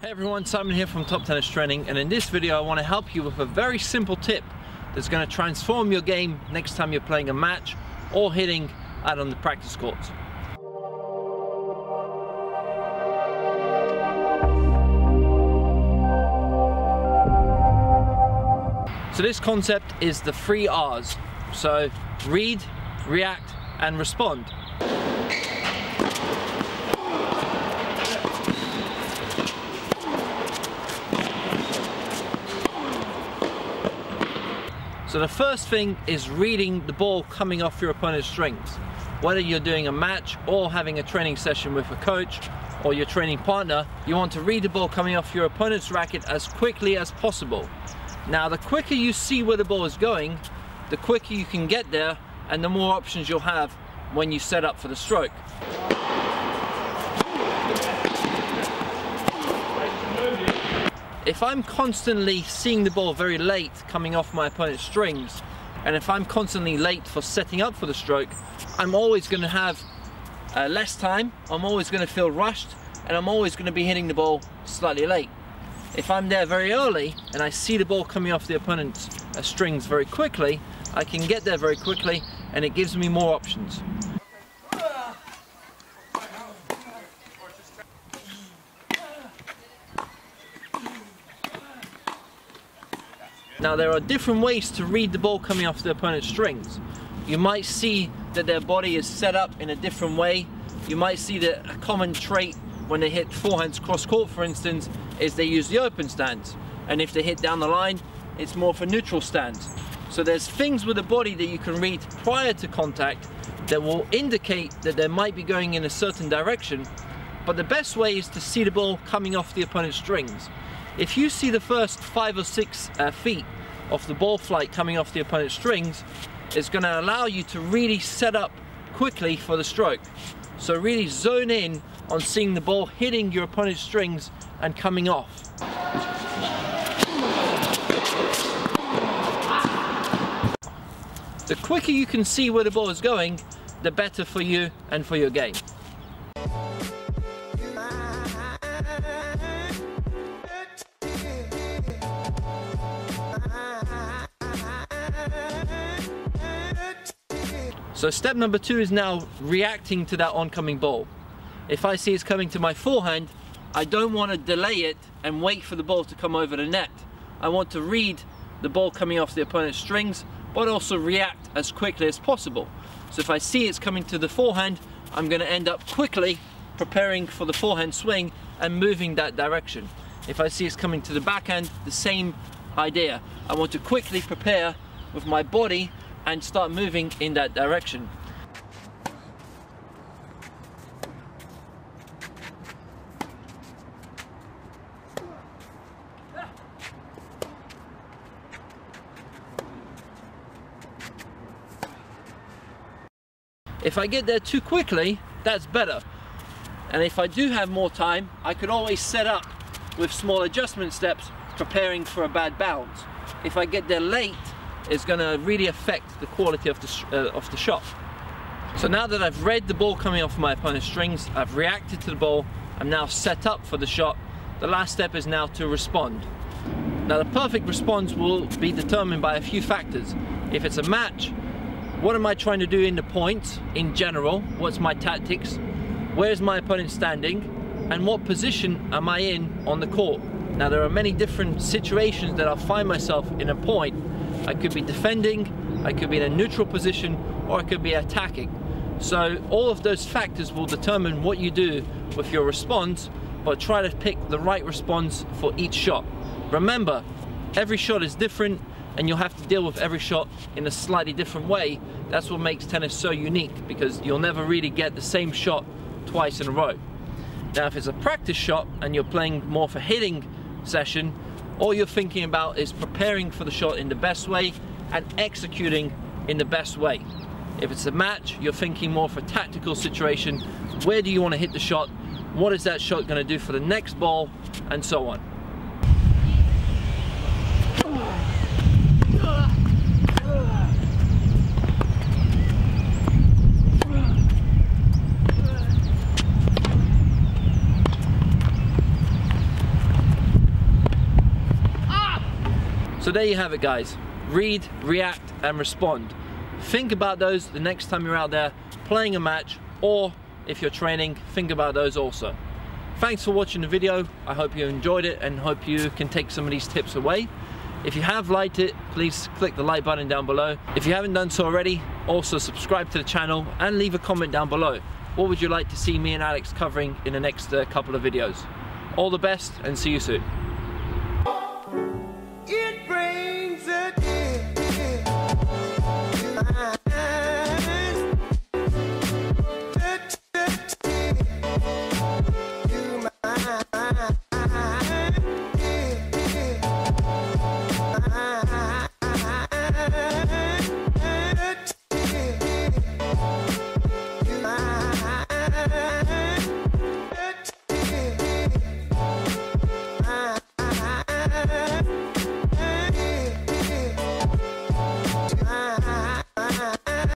Hey everyone, Simon here from Top Tennis Training, and in this video I want to help you with a very simple tip that's going to transform your game next time you're playing a match or hitting out on the practice courts. So this concept is the 3 R's. So read, react and respond. So the first thing is reading the ball coming off your opponent's strings. Whether you're doing a match or having a training session with a coach or your training partner, you want to read the ball coming off your opponent's racket as quickly as possible. Now the quicker you see where the ball is going, the quicker you can get there and the more options you'll have when you set up for the stroke. If I'm constantly seeing the ball very late coming off my opponent's strings, and if I'm constantly late for setting up for the stroke, I'm always going to have less time, I'm always going to feel rushed, and I'm always going to be hitting the ball slightly late. If I'm there very early and I see the ball coming off the opponent's strings very quickly, I can get there very quickly and it gives me more options. Now there are different ways to read the ball coming off the opponent's strings. You might see that their body is set up in a different way. You might see that a common trait when they hit forehands cross court, for instance, is they use the open stance. And if they hit down the line, it's more for neutral stance. So there's things with the body that you can read prior to contact that will indicate that they might be going in a certain direction. But the best way is to see the ball coming off the opponent's strings. If you see the first 5 or 6 feet of the ball flight coming off the opponent's strings, it's going to allow you to really set up quickly for the stroke. So really zone in on seeing the ball hitting your opponent's strings and coming off. The quicker you can see where the ball is going, the better for you and for your game. So step number 2 is now reacting to that oncoming ball. If I see it's coming to my forehand, I don't want to delay it and wait for the ball to come over the net. I want to read the ball coming off the opponent's strings, but also react as quickly as possible. So if I see it's coming to the forehand, I'm going to end up quickly preparing for the forehand swing and moving that direction. If I see it's coming to the backhand, the same idea. I want to quickly prepare with my body and start moving in that direction. If I get there too quickly, that's better. And if I do have more time, I could always set up with small adjustment steps, preparing for a bad bounce. If I get there late, it's going to really affect the quality of the shot. So now that I've read the ball coming off my opponent's strings, I've reacted to the ball, I'm now set up for the shot. The last step is now to respond. Now the perfect response will be determined by a few factors. If it's a match, what am I trying to do in the points in general? What's my tactics? Where's my opponent standing? And what position am I in on the court? Now there are many different situations that I'll find myself in a point. I could be defending, I could be in a neutral position, or I could be attacking. So all of those factors will determine what you do with your response, but try to pick the right response for each shot. Remember, every shot is different and you'll have to deal with every shot in a slightly different way. That's what makes tennis so unique, because you'll never really get the same shot twice in a row. Now if it's a practice shot and you're playing more for hitting session, all you're thinking about is preparing for the shot in the best way and executing in the best way. If it's a match, you're thinking more for tactical situation. Where do you want to hit the shot? What is that shot going to do for the next ball? And so on. So there you have it, guys. Read, react, and respond. Think about those the next time you're out there playing a match, or if you're training, think about those also. Thanks for watching the video. I hope you enjoyed it and hope you can take some of these tips away. If you have liked it, please click the like button down below. If you haven't done so already, also subscribe to the channel and leave a comment down below. What would you like to see me and Alex covering in the next couple of videos? All the best and see you soon.